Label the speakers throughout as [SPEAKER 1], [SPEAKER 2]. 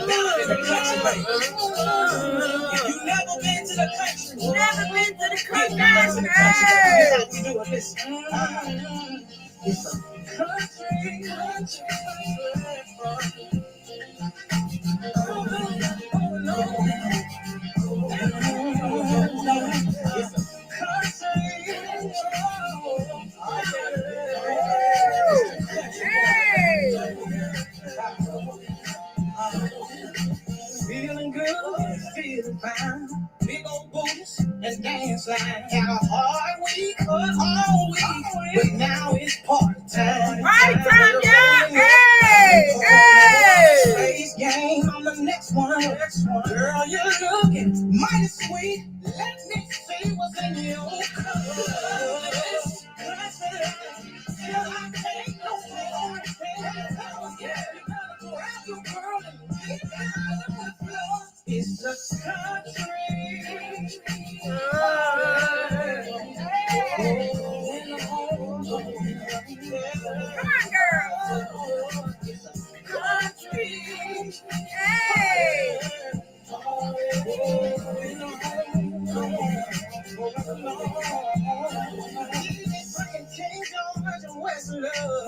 [SPEAKER 1] Never been to the country, baby. If you never been to the country,
[SPEAKER 2] Never been to the country.
[SPEAKER 1] Here's how we do it. Listen. It's a country. Feeling good, feeling fine. Big old booties and dance line. Had a hard week, all week, but now it's party time.
[SPEAKER 2] Party time, yeah. Hey.
[SPEAKER 1] Space game on the next one. Girl, you're looking mighty sweet. Let me see what's in your cup. It's a country.
[SPEAKER 2] Come on, girl. Country. Hey.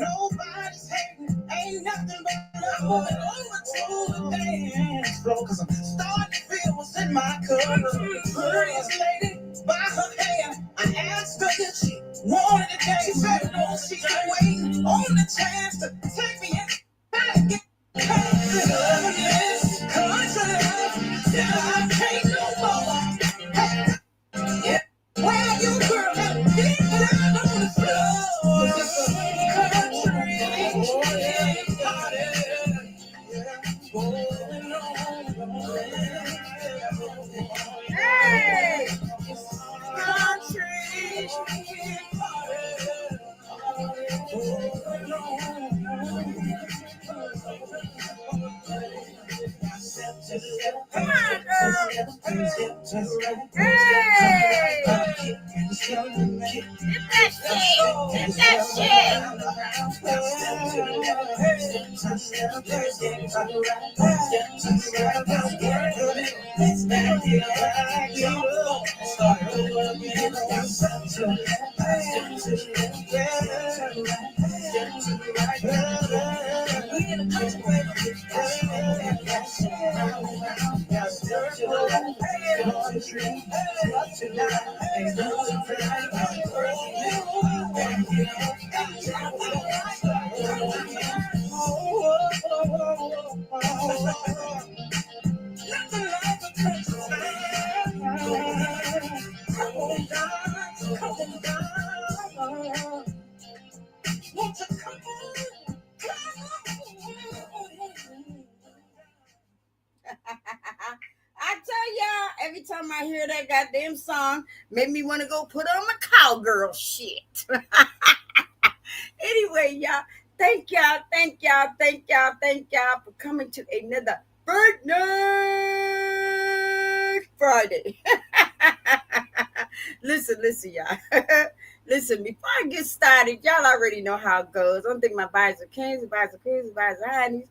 [SPEAKER 1] Nobody's hating, ain't nothing but love. Over to the dance floor, 'cause I'm starting to feel what's in my cup. Prettiest lady by her hair, I asked her if she wanted to dance. She said no, she's been waiting on the chance to take me in. Country, till I can't no more. Yeah, where you girl at? Get down on the floor. Country, party, going on.
[SPEAKER 2] Hey.
[SPEAKER 1] Country,
[SPEAKER 2] Come on, girl. Hey. Get that shit. I tell y'all, every time I hear that goddamn song, make me want to go put on my cowgirl shit. Anyway, y'all, thank y'all for coming to another Freaknik Friday. Listen, y'all. Listen, before I get started, y'all already know how it goes. I'm thinking my visor kings, visor queens, visor honeys,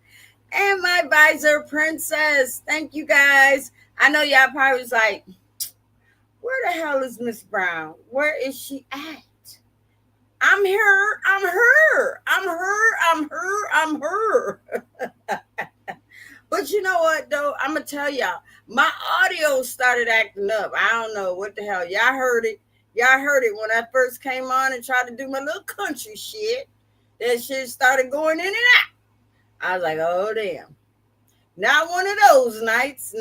[SPEAKER 2] and my visor princess. Thank you guys. I know y'all probably was like, where the hell is Miss Brown? Where is she at? I'm her. But you know what, though? I'm going to tell y'all. My audio started acting up. I don't know what the hell. Y'all heard it. When I first came on and tried to do my little country shit. That shit started going in and out. I was like, oh, damn. Not one of those nights.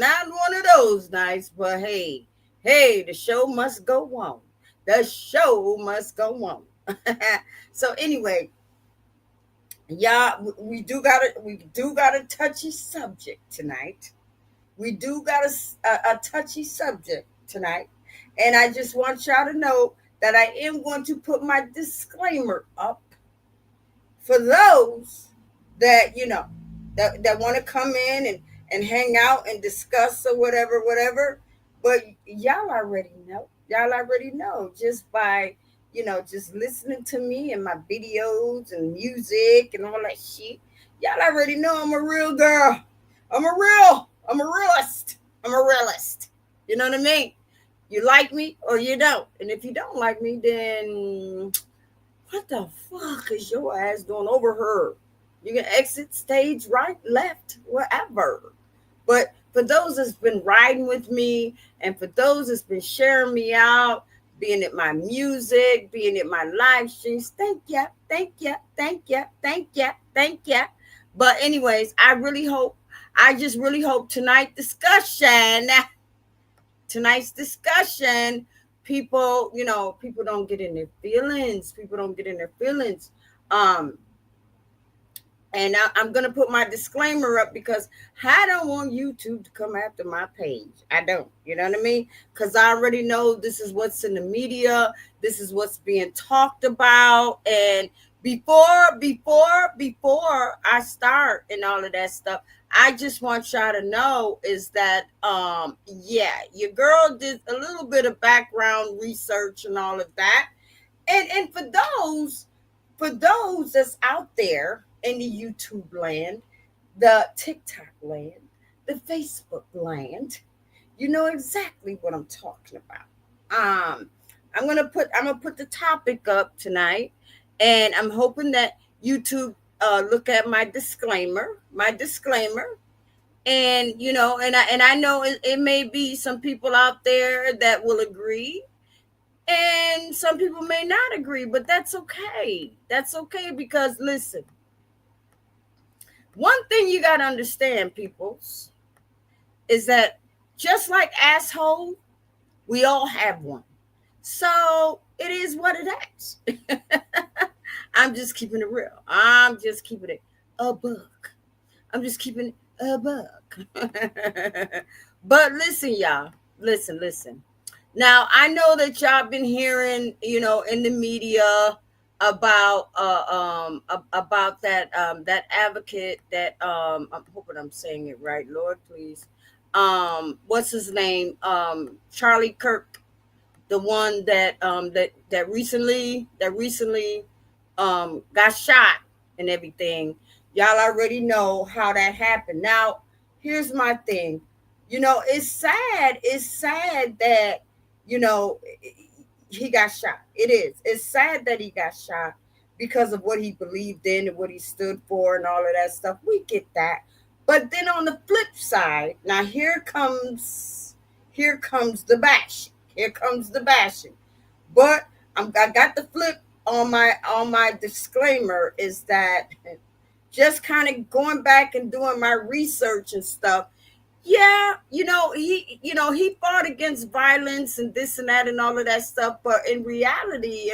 [SPEAKER 2] But hey, the show must go on. So anyway, y'all, we do got a touchy subject tonight. A touchy subject tonight, and I just want y'all to know that I am going to put my disclaimer up for those that that want to come in and hang out and discuss or whatever. But y'all already know just by just listening to me and my videos and music and all that shit. Y'all already know I'm a real girl. I'm a realist. I'm a realist. You know what I mean? You like me or you don't. And if you don't like me, then what the fuck is your ass doing over her? You can exit stage right, left, wherever. But for those that's been riding with me and for those that's been sharing me out, being at my music, being at my live streams, thank ya, thank ya, thank ya, thank ya, thank ya. But anyways, I just really hope tonight's discussion, people, people don't get in their feelings. People don't get in their feelings. Um, and I'm gonna put my disclaimer up because I don't want YouTube to come after my page. I don't, you know what I mean? Because I already know this is what's in the media. This is what's being talked about. And before I start and all of that stuff, I just want y'all to know is that yeah, your girl did a little bit of background research and all of that. And for those that's out there in the YouTube land, the TikTok land, the Facebook land, you know exactly what I'm talking about. I'm gonna put the topic up tonight, and I'm hoping that YouTube look at my disclaimer, and and I know it may be some people out there that will agree, and some people may not agree, but that's okay. That's okay because listen, one thing you got to understand, peoples, is that just like asshole, we all have one. So it is what it is. I'm just keeping it real. I'm just keeping it a buck. I'm just keeping it a buck. But listen, y'all. Listen. Now I know that y'all been hearing, in the media about that advocate that I'm hoping I'm saying it right, Lord, please. What's his name? Charlie Kirk, the one that recently got shot and everything. Y'all already know how that happened. Now, here's my thing. It's sad. It's sad that you know he got shot. It is. It's sad that he got shot because of what he believed in and what he stood for and all of that stuff. We get that. But then on the flip side, now here comes the bashing. Here comes the bashing. But I got the flip on my disclaimer is that just kind of going back and doing my research and stuff. Yeah, he fought against violence and this and that and all of that stuff, but in reality,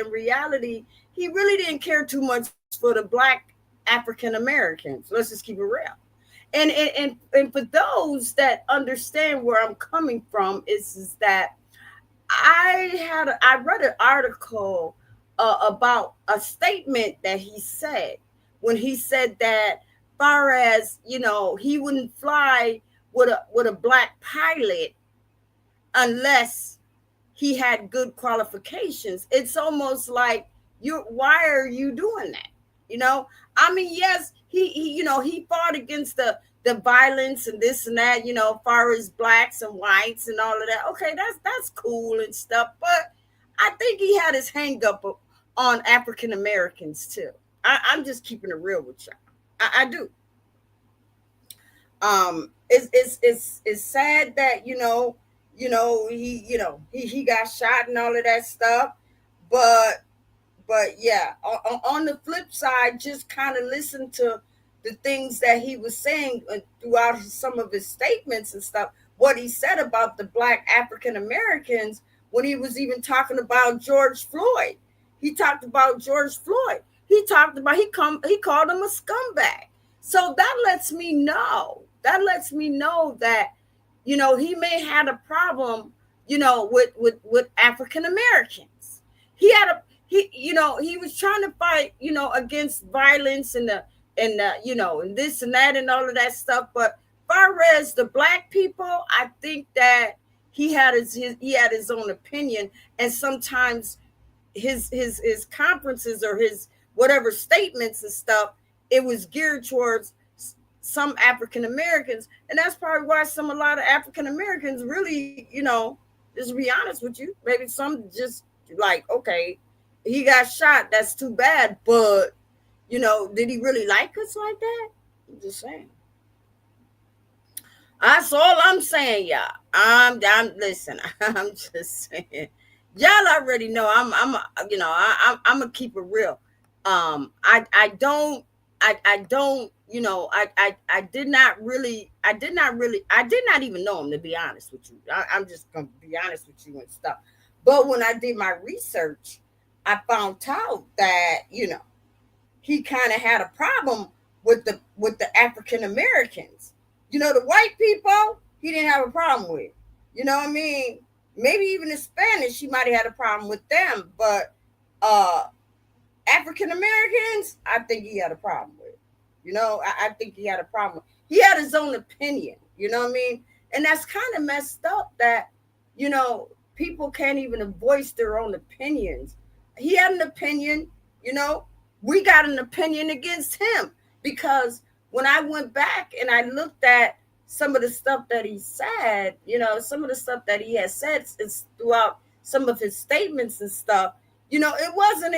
[SPEAKER 2] he really didn't care too much for the black African Americans. Let's just keep it real. And for those that understand where I'm coming from is that I read an article about a statement that he said when he said that far as he wouldn't fly with a black pilot unless he had good qualifications. It's almost like why are you doing that? You know, I mean, yes, he fought against the violence and this and that, far as blacks and whites and all of that. Okay, that's cool and stuff, but I think he had his hang up on African Americans too. I'm just keeping it real with y'all. I do. It's sad that he got shot and all of that stuff, but yeah, on the flip side, just kind of listen to the things that he was saying throughout some of his statements and stuff. What he said about the black African Americans when he was even talking about George Floyd. He talked about George Floyd. He called him a scumbag. So that lets me know. That lets me know that he may have a problem with African Americans. He was trying to fight against violence and this and that and all of that stuff. But far as the black people, I think that he had his own opinion, and sometimes his conferences or his whatever statements and stuff, it was geared towards some African Americans, and that's probably why a lot of African Americans really, just to be honest with you, maybe some just like, okay, he got shot, that's too bad, but did he really like us like that? I'm just saying. That's all I'm saying, y'all. I'm listen. I'm just saying. Y'all already know. I'm gonna keep it real. I don't. I don't. I did not really. I did not even know him, to be honest with you. I'm just gonna be honest with you and stuff. But when I did my research, I found out that he kind of had a problem with the African Americans. The white people he didn't have a problem with. You know what I mean? Maybe even the Spanish he might have had a problem with them, but uh African Americans, I think he had a problem with. I think he had a problem. He had his own opinion. You know what I mean? And that's kind of messed up that you know people can't even voice their own opinions. He had an opinion. You know, we got an opinion against him because when I went back and I looked at some of the stuff that he said, some of the stuff that he has said is throughout some of his statements and stuff, it wasn't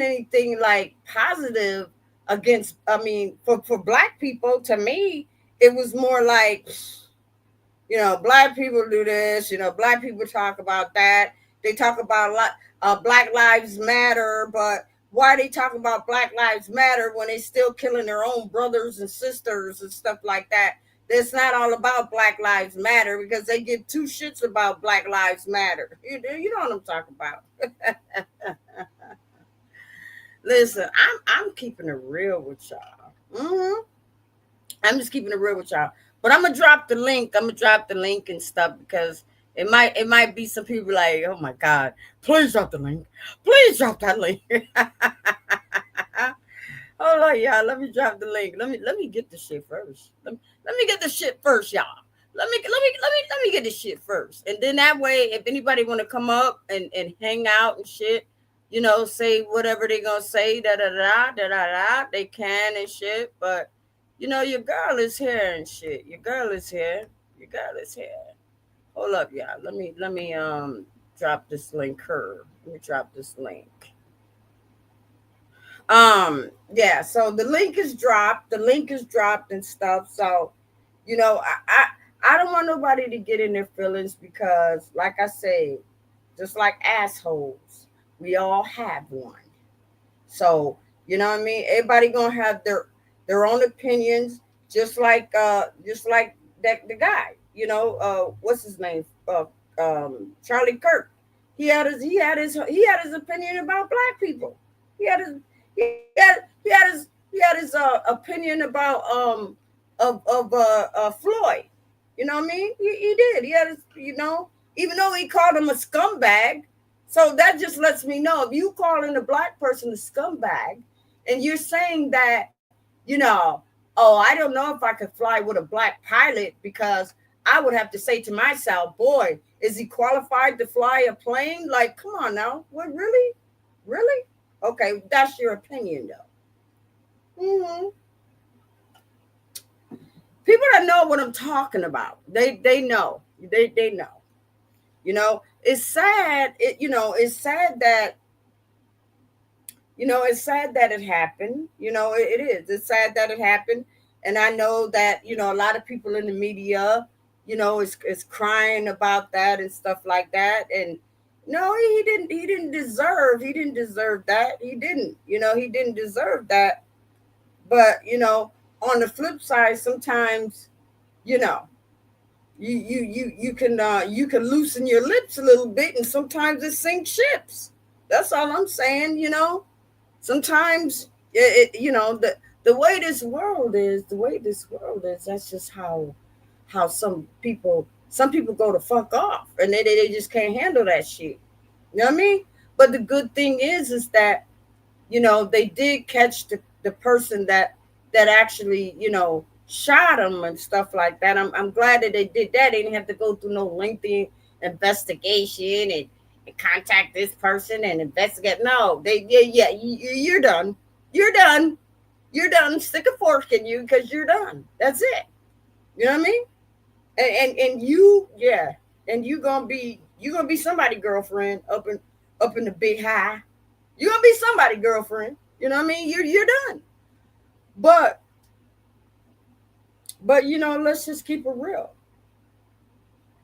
[SPEAKER 2] anything like positive against, I mean, for black people. To me, it was more like, black people do this, black people talk about that. They talk about a lot, Black Lives Matter, but why they talk about Black Lives Matter when they still killing their own brothers and sisters and stuff like that? It's not all about Black Lives Matter because they give two shits about Black Lives Matter. You know what I'm talking about. Listen, I'm keeping it real with y'all. I'm just keeping it real with y'all. But I'm gonna drop the link. I'm gonna drop the link and stuff because it might be some people like, oh my God, please drop the link. Please drop that link. Hold on, y'all. Let me drop the link. Let me get the shit first. Let me get the shit first, y'all. Let me get the shit first. And then that way, if anybody wanna come up and hang out and shit, say whatever they gonna say, da da da da da da, they can and shit. But your girl is here and shit. Your girl is here. Your girl is here. Hold up, y'all. Let me drop this link her. Let me drop this link. Yeah, so the link is dropped. The link is dropped and stuff. So, I don't want nobody to get in their feelings because, like I said, just like assholes, we all have one. So, you know what I mean? Everybody gonna have their own opinions, just like that the guy, what's his name? Charlie Kirk. He had his opinion about black people. He had his he had his opinion about Floyd. You know what I mean? He did. He had his, even though he called him a scumbag. So that just lets me know if you calling a black person a scumbag and you're saying that, oh, I don't know if I could fly with a black pilot because I would have to say to myself, boy, is he qualified to fly a plane? Like, come on now. What, really? Really? Okay, that's your opinion though. People that know what I'm talking about, they know. They know. It's sad. It's sad that it's sad that it happened. It is. It's sad that it happened. And I know that, a lot of people in the media, is crying about that and stuff like that. And no, he didn't deserve that. He didn't deserve that. But, on the flip side, sometimes, you know, you can loosen your lips a little bit and sometimes it sinks ships. That's all I'm saying. Sometimes the way this world is, that's just how some people go to fuck off and they just can't handle that shit. You know what I mean? But the good thing is that they did catch the person that actually shot him and stuff like that. I'm glad that they did that. They didn't have to go through no lengthy investigation and contact this person and investigate. No, you're done. You're done. You're done. Stick a fork in you because you're done. That's it. You know what I mean? And you, yeah, and you gonna be somebody girlfriend up in the big high. You gonna be somebody girlfriend. You know what I mean? You're done. But let's just keep it real.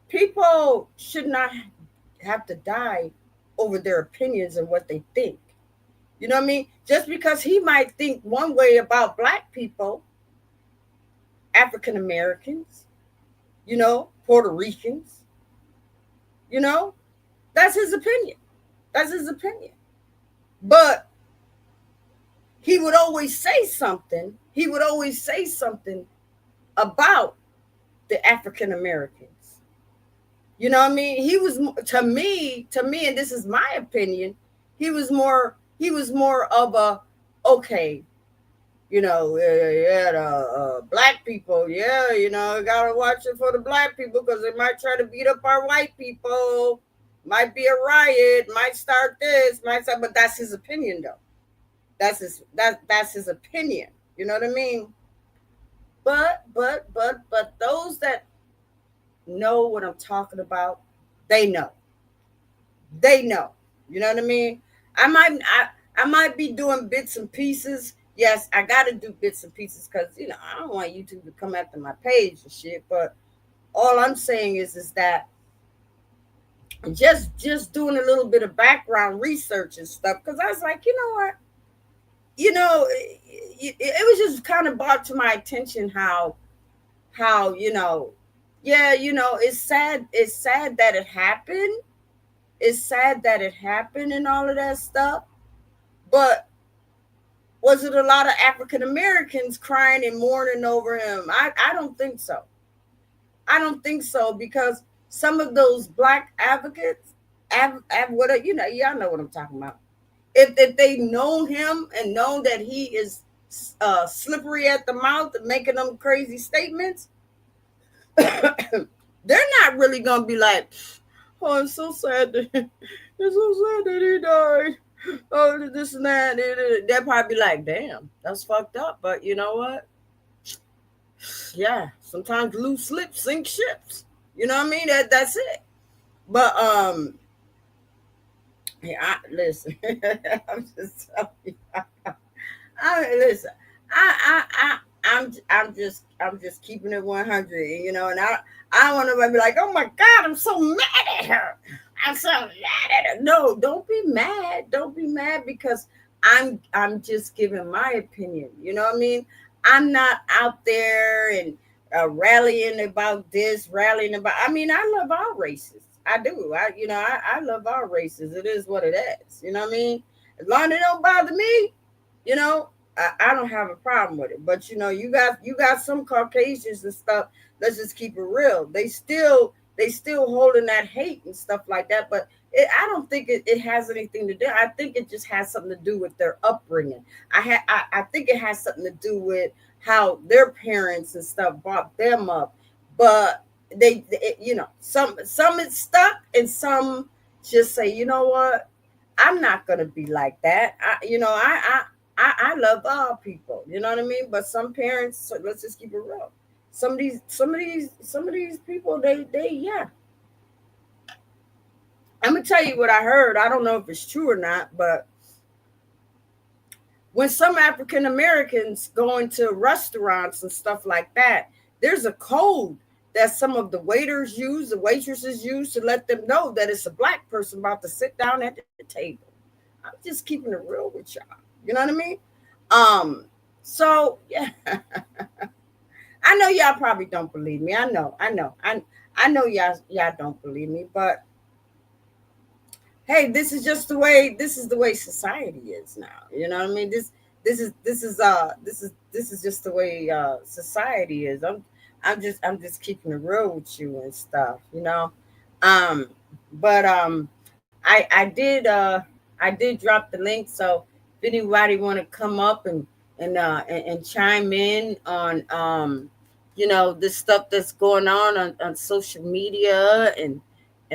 [SPEAKER 2] People should not have to die over their opinions and what they think. You know what I mean? Just because he might think one way about black people, African Americans, Puerto Ricans, you know, that's his opinion. That's his opinion. But he would always say something. He would always say something about the African Americans. You know what I mean? He was to me, and this is my opinion. He was more of a okay. Yeah, the black people. Yeah, gotta watch it for the black people because they might try to beat up our white people. Might be a riot. Might start this. Might start, but that's his opinion, though. That's his opinion. You know what I mean? But those that know what I'm talking about, they know. They know. You know what I mean? I might be doing bits and pieces. Yes, I gotta do bits and pieces because I don't want YouTube to come after my page and shit. But all I'm saying is that just doing a little bit of background research and stuff because I was like, you know what, it was just kind of brought to my attention how yeah, it's sad that it happened. It's sad that it happened and all of that stuff. But was it a lot of African Americans crying and mourning over him? I don't think so. I don't think so because some of those black advocates, what y'all know what I'm talking about. If they know him and know that he is slippery at the mouth and making them crazy statements, they're not really gonna be like, "Oh, it's so sad that it's so sad that he died." Oh, this and that. They'll probably be like, "Damn, that's fucked up." But you know what? Yeah, sometimes loose lips sink ships. You know what I mean? That's it. But yeah, listen. I'm just telling you. Listen. I'm just keeping it 100. And I want to be like, oh my god, I'm so mad at her. I'm so mad at her. No, don't be mad. Don't be mad because I'm just giving my opinion. You know what I mean? I'm not out there and rallying about this, rallying about. I mean, I love all races. I do. I love all races. It is what it is. You know what I mean? As long as it don't bother me, you know, I don't have a problem with it. But you got some Caucasians and stuff. Let's just keep it real. They still holding that hate and stuff like that. But I don't think it has anything to do. I think it just has something to do with their upbringing. I think it has something to do with how their parents and stuff brought them up. But some it's stuck and some just say, you know what, I'm not gonna be like that. I love all people. You know what I mean? But some parents, so let's just keep it real. Some of these people, they yeah. I'm gonna tell you what I heard. I don't know if it's true or not, but when some African Americans go into restaurants and stuff like that, there's a code that some of the waiters use, the waitresses use to let them know that it's a black person about to sit down at the table. I'm just keeping it real with y'all. You know what I mean? Um, so yeah, I know y'all probably don't believe me. I know y'all don't believe me, but hey, this is the way society is now. You know what I mean? This is just the way society is. I'm just keeping it real with you and stuff, Um but I did drop the link, so if anybody want to come up and chime in on this stuff that's going on social media and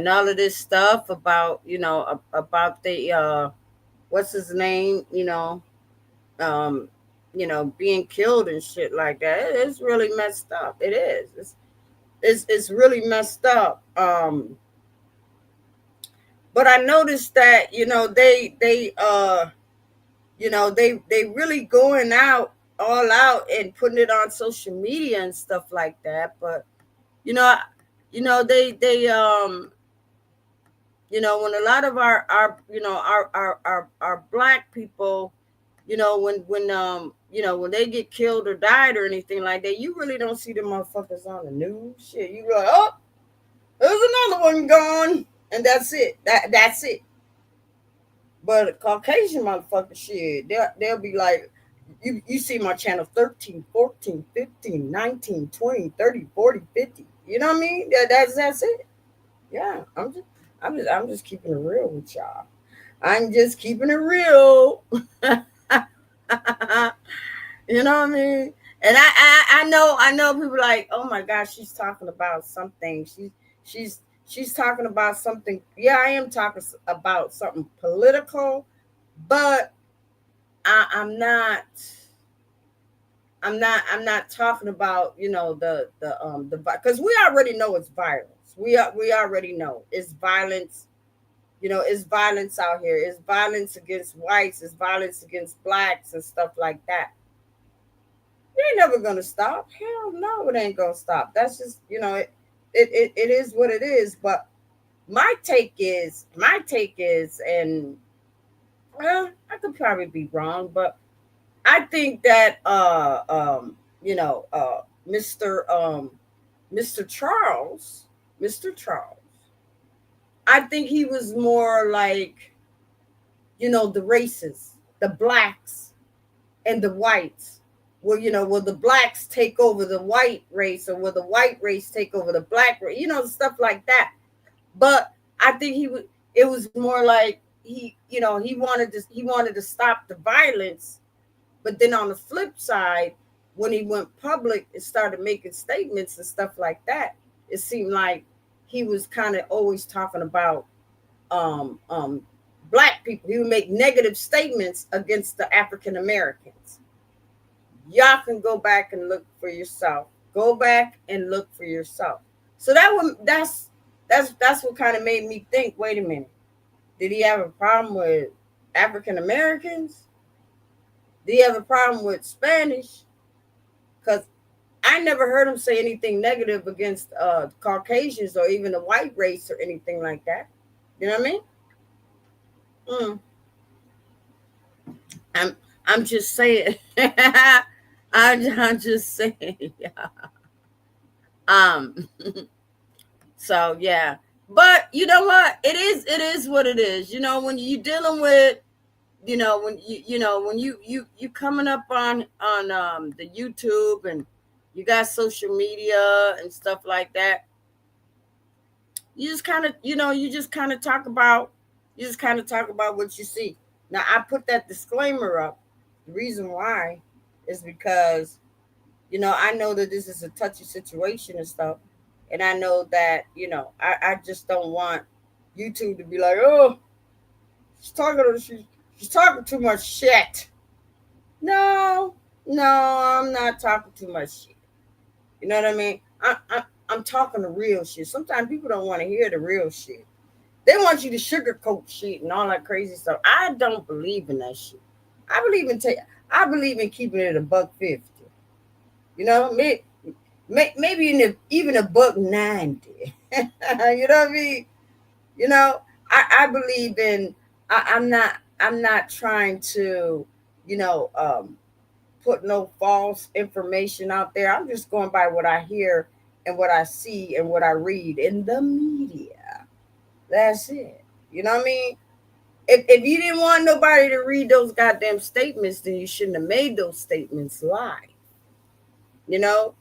[SPEAKER 2] all of this stuff about about the what's his name, um being killed and shit like that. It's really messed up. It is. It's really messed up. But I noticed that they really going out all out and putting it on social media and stuff like that. But you know, they when a lot of our black people, when they get killed or died or anything like that, you really don't see the motherfuckers on the news. Shit, you like, oh, there's another one gone, and that's it. That's it. But a Caucasian motherfucker, shit, they'll be like, you see my channel 13, 14, 15, 19, 20, 30, 40, 50. You know what I mean? That's it. Yeah, I'm just keeping it real with y'all. I'm just keeping it real. You know what I mean? And I know people like, oh my gosh, she's talking about something. She's talking about something. Yeah, I am talking about something political, but I'm not. I'm not talking about the because we already know it's violence. We already know it's violence. It's violence out here. It's violence against whites. It's violence against blacks and stuff like that. It ain't never gonna stop. Hell no, it ain't gonna stop. That's just it is what it is. But my take is, and well, I could probably be wrong, but I think that Mr. Charles, I think he was more like, the races, the blacks and the whites. Well, will the blacks take over the white race, or will the white race take over the black race? Stuff like that. But I think it was more like he wanted to stop the violence. But then on the flip side, when he went public and started making statements and stuff like that, it seemed like he was kind of always talking about um, um, black people. He would make negative statements against the African Americans. Y'all can go back and look for yourself. Go back and look for yourself. So that's what kind of made me think. Wait a minute, did he have a problem with African Americans? Did he have a problem with Spanish? Because I never heard him say anything negative against Caucasians or even the white race or anything like that. You know what I mean? Mm. I'm just saying. I'm just saying. Um. So yeah, but you know what? It is what it is. When you're dealing with, when you coming up on the YouTube, and you got social media and stuff like that. You just kind of what you see. Now I put that disclaimer up. The reason why is because I know that this is a touchy situation and stuff, and I know that I just don't want YouTube to be like, oh, she's talking too much shit. No, no, I'm not talking too much shit. You know what I mean? I'm talking the real shit. Sometimes people don't want to hear the real shit. They want you to sugarcoat shit and all that crazy stuff. I don't believe in that shit. I believe in I believe in keeping it a $1.50. Maybe even a $1.90. You know what I mean? I believe in. I'm not trying to, you know, um, put no false information out there. I'm just going by what I hear and what I see and what I read in the media. That's it. You know what I mean? If you didn't want nobody to read those goddamn statements, then you shouldn't have made those statements live. You know?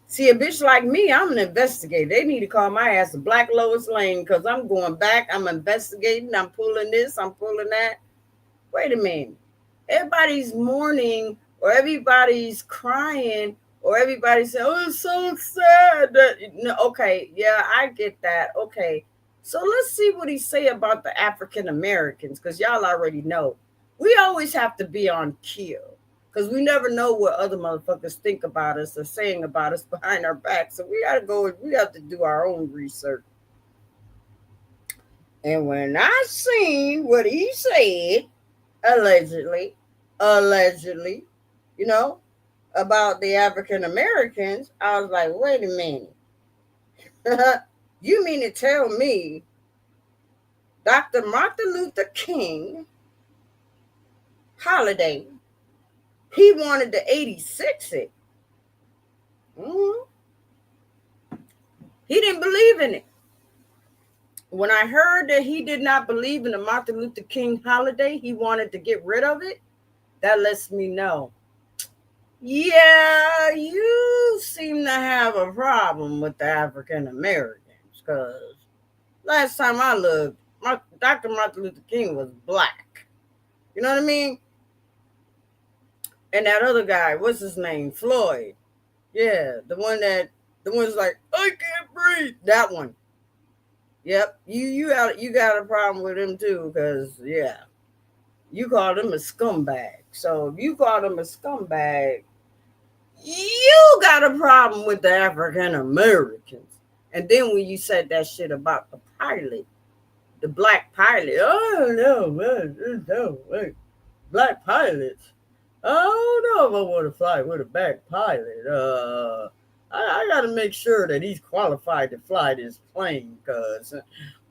[SPEAKER 2] See, a bitch like me, I'm an investigator. They need to call my ass a Black Lois Lane, because I'm going back, I'm investigating, I'm pulling this, I'm pulling that. Wait a minute. Everybody's mourning, or everybody's crying, or everybody's saying, oh, it's so sad that, no, okay, yeah, I get that. Okay. So let's see what he say about the African Americans, because y'all already know. We always have to be on cue. Because we never know what other motherfuckers think about us or saying about us behind our back. So we gotta go. We have to do our own research. And when I seen what he said, allegedly, allegedly, you know, about the African Americans, I was like, wait a minute. You mean to tell me Dr. Martin Luther King holiday, he wanted to 86 it? Mhm. He didn't believe in it. When I heard that he did not believe in the Martin Luther King holiday, he wanted to get rid of it, that lets me know, yeah, you seem to have a problem with the African Americans. Because last time I looked, Dr. Martin Luther King was black. You know what I mean? And that other guy, what's his name? Floyd. Yeah, the one's like, I can't breathe. That one. Yep, you got a problem with him too, because yeah, you called him a scumbag. So if you called him a scumbag, you got a problem with the African Americans. And then when you said that shit about the pilot, the black pilot, oh no, black pilots. I don't know if I want to fly with a black pilot. I got to make sure that he's qualified to fly this plane, because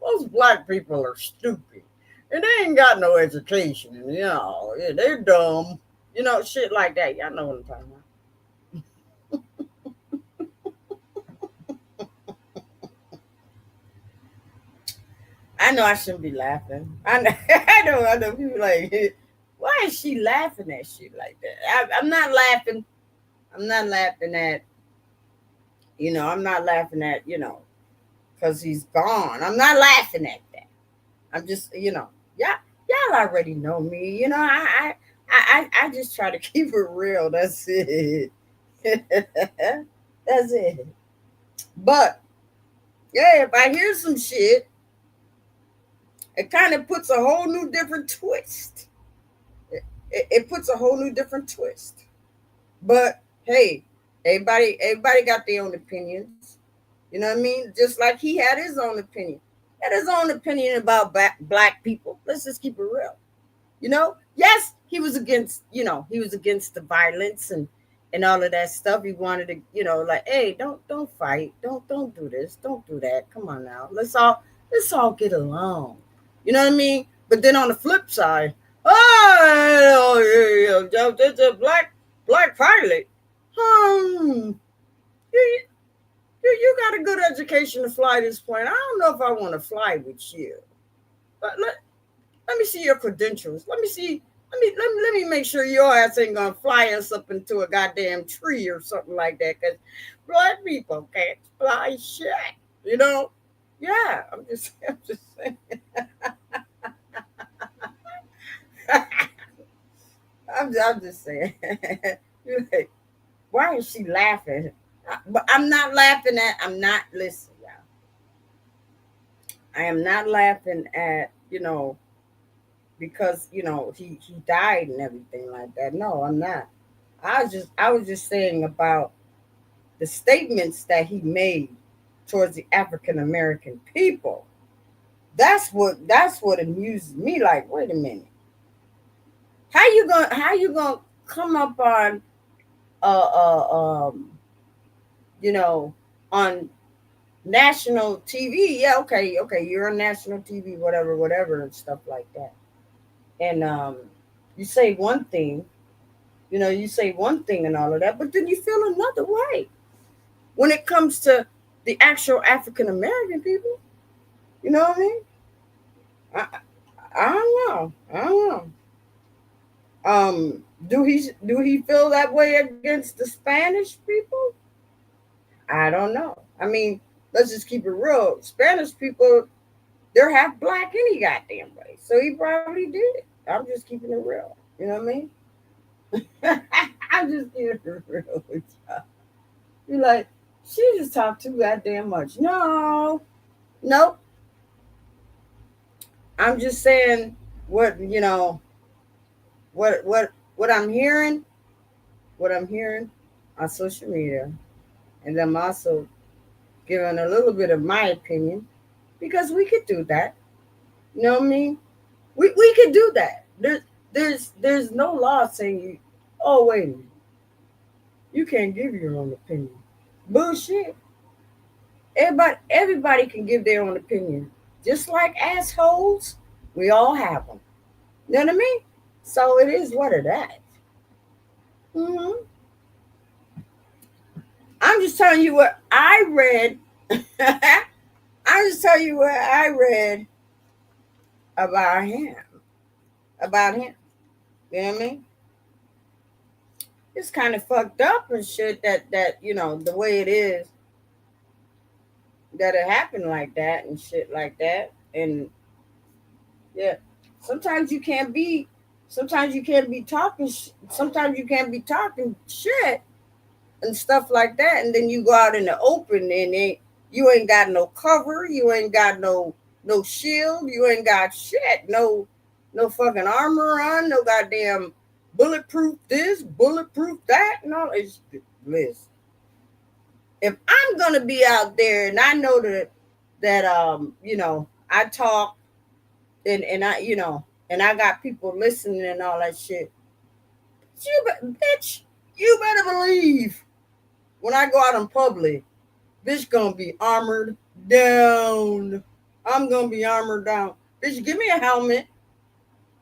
[SPEAKER 2] most black people are stupid and they ain't got no education. You know, yeah, they're dumb. You know, shit like that. Y'all know what I'm talking about. I know I shouldn't be laughing. I know, I know people like, why is she laughing at shit like that? I'm not laughing. I'm not laughing at, I'm not laughing at, because he's gone. I'm not laughing at that. I'm just, y'all already know me. I just try to keep it real. That's it. That's it. But yeah, if I hear some shit, it kind of puts a whole new different twist. It puts a whole new different twist. But hey, everybody got their own opinions. You know what I mean? Just like he had his own opinion. He had his own opinion about black people. Let's just keep it real. Yes, he was against the violence and all of that stuff. He wanted to, like, hey, don't fight. Don't do this. Don't do that. Come on now. Let's all get along. You know what I mean? But then on the flip side, oh, there's a black pilot. Hmm. You, you got a good education to fly this plane. I don't know if I want to fly with you. But let me see your credentials. Let me make sure your ass ain't gonna fly us up into a goddamn tree or something like that. Cause black people can't fly shit. You know? Yeah, I'm just saying. I'm just saying. You're like, why is she laughing? But I'm not laughing at. I'm not listen, y'all. I am not laughing at because he died and everything like that. No, I'm not. I was just saying about the statements that he made towards the African American people. That's what amuses me. Like, wait a minute, how you gonna come up on uh uh um you know on national TV? Yeah, okay, you're on national TV, whatever, and stuff like that. And you say one thing, and all of that, but then you feel another way when it comes to the actual African American people. You know what I mean? I, I don't know. I don't know. Do he feel that way against the Spanish people? I don't know. I mean, let's just keep it real. Spanish people, they're half black any goddamn way, so he probably did it. I'm just keeping it real. You know what I mean? I'm just keeping it real with y'all. You're like, she just talked too goddamn much. No, nope. I'm just saying what what I'm hearing. what I'm hearing on social media, and I'm also giving a little bit of my opinion because we could do that. You know what I mean? We could do that. There's no law saying you. Oh wait a minute, you can't give your own opinion. Bullshit. Everybody can give their own opinion. Just like assholes, we all have them. You know what I mean? So it is what it is. hmm I'm just telling you what I read. I'm just telling you what I read about him. About him. You know what I mean? It's kind of fucked up and shit that the way it is, that it happened like that and shit like that. And yeah, sometimes you can't be sometimes you can't be talking sometimes you can't be talking shit and stuff like that, and then you go out in the open and you ain't got no cover, you ain't got no shield, you ain't got shit, no fucking armor on, no goddamn bulletproof this, bulletproof that, no. It's listen, if I'm gonna be out there and I know that I talk and and I got people listening and all that shit, bitch, you better believe when I go out in public, bitch gonna be armored down. I'm gonna be armored down. Bitch, give me a helmet.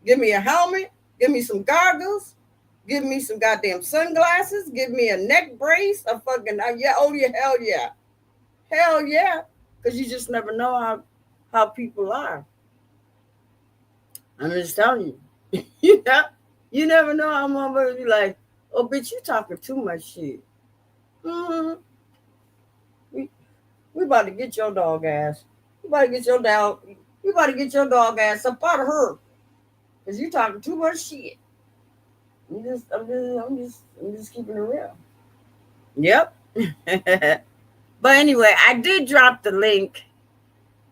[SPEAKER 2] Give me a helmet. Give me some goggles. Give me some goddamn sunglasses. Give me a neck brace. A fucking yeah. Oh yeah. Hell yeah. Hell yeah. Because you just never know how people are. I'm just telling you. You never know how motherfuckers be like, oh bitch, you talking too much shit. Mm-hmm. We, we about to get your dog ass. We about to get your dog. We about to get your dog ass up out of her. Cause you talking too much shit. I'm just keeping it real. Yep. But anyway, I did drop the link.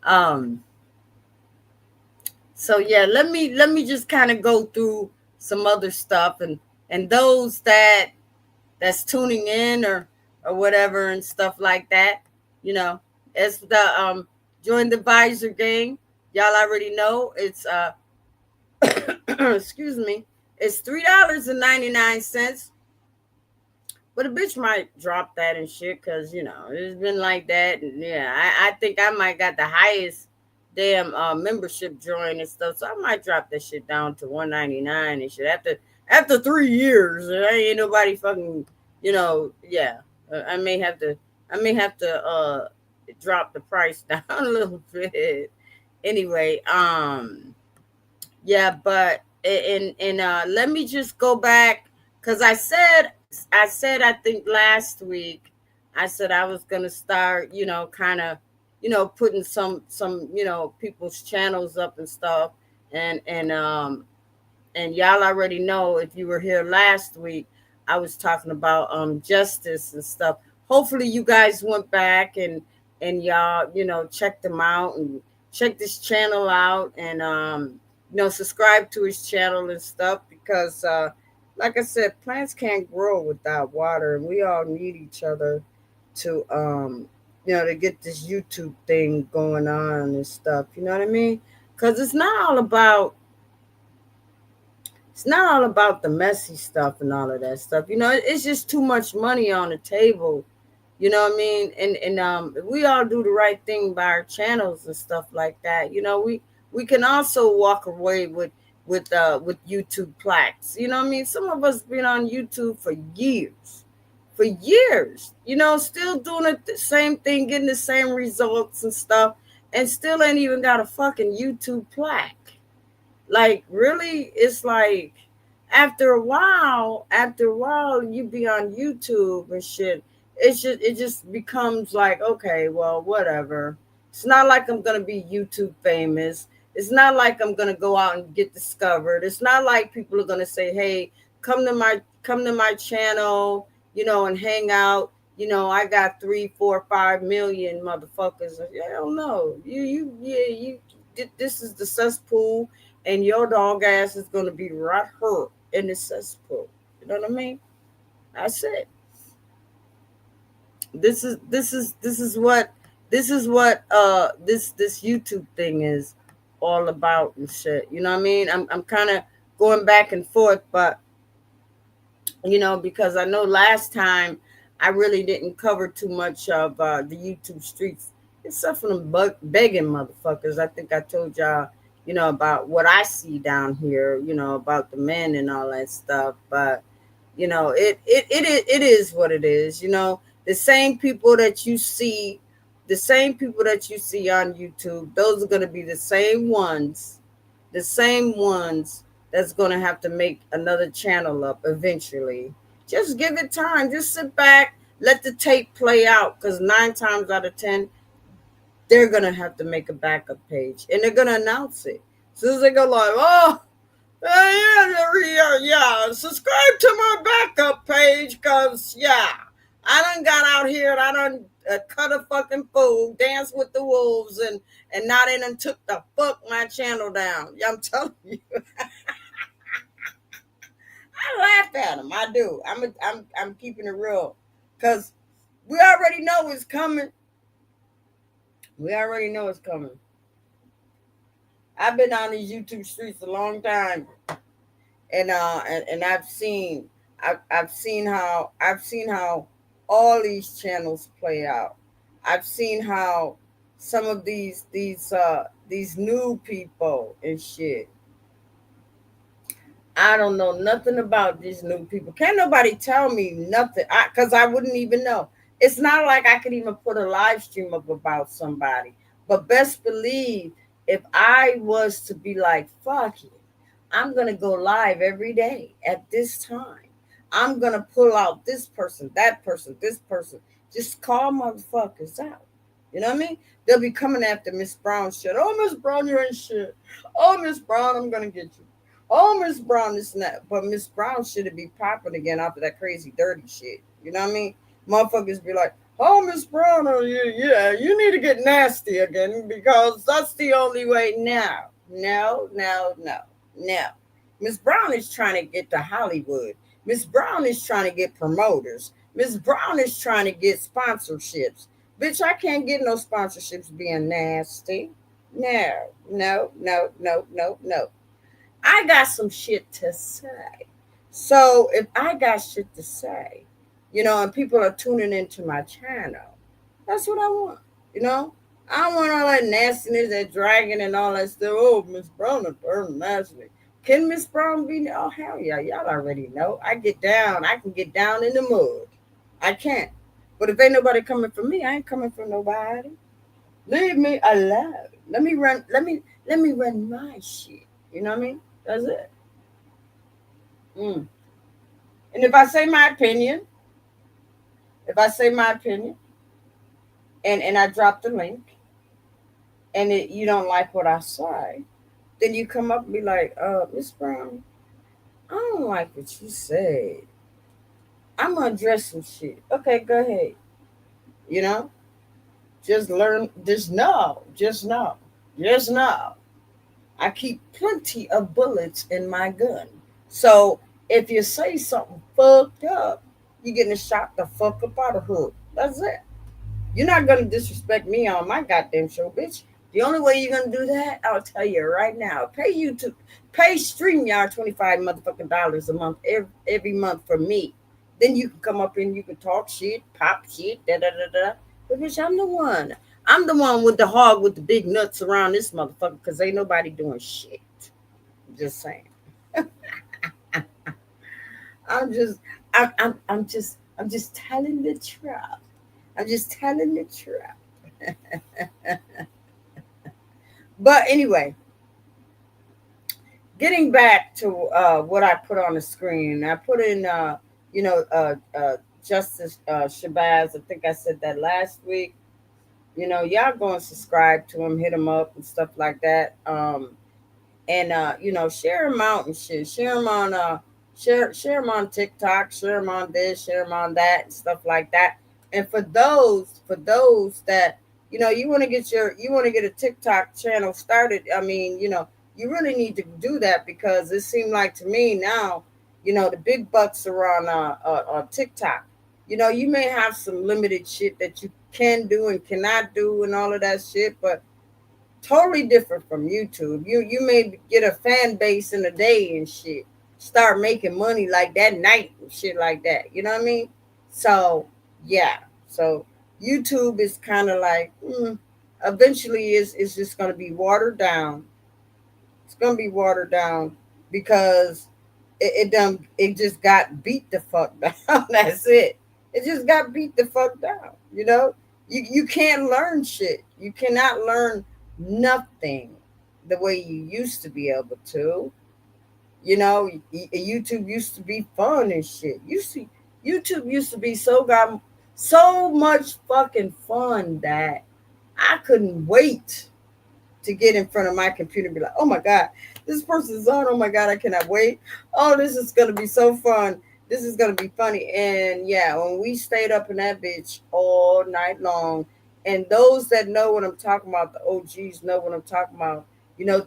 [SPEAKER 2] Um. So yeah, let me just kind of go through some other stuff, and those that's tuning in or whatever and stuff like that. You know, it's the join the visor gang. Y'all already know it's excuse me, it's $3.99. But a bitch might drop that and shit because it's been like that. And yeah, I think I might got the highest damn membership join and stuff, so I might drop that shit down to 199 and shit after 3 years. There ain't nobody fucking yeah. I may have to drop the price down a little bit. Anyway, yeah, but and let me just go back because I said I think last week I said I was gonna start kind of putting some people's channels up and stuff, and y'all already know if you were here last week I was talking about justice and stuff. Hopefully you guys went back and y'all checked them out and check this channel out, and subscribe to his channel and stuff because like I said, plants can't grow without water, and we all need each other to to get this YouTube thing going on and stuff, you know what I mean? Because it's not all about the messy stuff and all of that stuff. It's just too much money on the table. You know what I mean? And we all do the right thing by our channels and stuff like that. We can also walk away with YouTube plaques. You know what I mean? Some of us been on YouTube for years. For years. Still doing the same thing, getting the same results and stuff, and still ain't even got a fucking YouTube plaque. Like really, it's like after a while you be on YouTube and shit. It just becomes like, okay, well, whatever. It's not like I'm gonna be YouTube famous. It's not like I'm gonna go out and get discovered. It's not like people are gonna say, hey, come to my channel, and hang out. I got 3, 4, 5 million motherfuckers. Hell no. This is the cesspool, and your dog ass is gonna be right here in the cesspool. You know what I mean? I said, this is what this YouTube thing is all about and shit. You know what I mean? I'm kind of going back and forth, but because I know last time I really didn't cover too much of the YouTube streets, except for them begging motherfuckers. I think I told y'all, about what I see down here, about the men and all that stuff. But it is what it is. The same people that you see, the same people that you see on YouTube, those are gonna be the same ones that's going to have to make another channel up eventually. Just give it time. Just sit back, let the tape play out, because 9 times out of 10, they're going to have to make a backup page and they're going to announce it. As soon as they go like, oh, yeah, subscribe to my backup page, because, yeah, I done got out here and I done cut a fucking fool, dance with the wolves, and now they done took the fuck my channel down. I'm telling you. I laugh at them. I do. I'm keeping it real, because we already know it's coming. We already know it's coming. I've been on these YouTube streets a long time, and I've seen how all these channels play out. I've seen how some of these new people and shit. I don't know nothing about these new people. Can't nobody tell me nothing, because I wouldn't even know. It's not like I could even put a live stream up about somebody. But best believe, if I was to be like, fuck it, I'm going to go live every day at this time. I'm going to pull out this person, that person, this person. Just call motherfuckers out. You know what I mean? They'll be coming after Miss Brown shit. Oh, Miss Brown, you ain't shit. Oh, Miss Brown, I'm going to get you. Oh, Miss Brown, this and that. But Miss Brown should be popping again after that crazy, dirty shit. You know what I mean? Motherfuckers be like, oh, Miss Brown, oh, yeah, you need to get nasty again, because that's the only way now. No, no, no, no. Miss Brown is trying to get to Hollywood. Miss Brown is trying to get promoters. Miss Brown is trying to get sponsorships. Bitch, I can't get no sponsorships being nasty. No, no, no, no, no, no. I got some shit to say. So if I got shit to say, and people are tuning into my channel, that's what I want. You know, I don't want all that nastiness, that dragging and all that stuff. Oh, Miss Brown is burning nasty. Can Miss Brown be? Oh, hell yeah. Y'all already know. I get down. I can get down in the mud. I can't. But if ain't nobody coming for me, I ain't coming for nobody. Leave me alone. Let me run. Let me run my shit. You know what I mean? That's it. Mm. And if I say my opinion, and I drop the link, and you don't like what I say, then you come up and be like, Miss Brown, I don't like what you said. I'm gonna address some shit. Okay, go ahead. You know, just learn. Just know. I keep plenty of bullets in my gun. So if you say something fucked up, you're getting shot the fuck up out of hood. That's it. You're not gonna disrespect me on my goddamn show, bitch. The only way you're gonna do that, I'll tell you right now. Pay StreamYard $25 a month every month for me. Then you can come up and you can talk shit, pop shit, da da da da. But bitch, I'm the one. I'm the one with the hog with the big nuts around this motherfucker, because ain't nobody doing shit. Just saying. I'm just I'm just telling the truth. I'm just telling the truth. But anyway, getting back to what I put on the screen, I put in Justice Shabazz. I think I said that last week. Y'all go and subscribe to him, hit him up and stuff like that. And share them out and shit. Share them on TikTok, share them on this, share them on that, and stuff like that. And for those that you want to get a TikTok channel started. I mean, you really need to do that, because it seemed like to me now, The big bucks are on TikTok. You may have some limited shit that you can do and cannot do and all of that shit, but totally different from YouTube. You may get a fan base in a day and shit. Start making money like that night and shit like that. You know what I mean? So yeah. So YouTube is kind of like eventually is just gonna be watered down. It's gonna be watered down because it just got beat the fuck down. That's it. It just got beat the fuck down. You can't learn shit. You cannot learn nothing the way you used to be able to. YouTube used to be fun and shit. YouTube used to be so much fucking fun that I couldn't wait to get in front of my computer and be like, oh my God, this person's on. Oh my God, I cannot wait. Oh, this is going to be so fun. This is going to be funny. And yeah, when we stayed up in that bitch all night long, and those that know what I'm talking about, the OGs know what I'm talking about,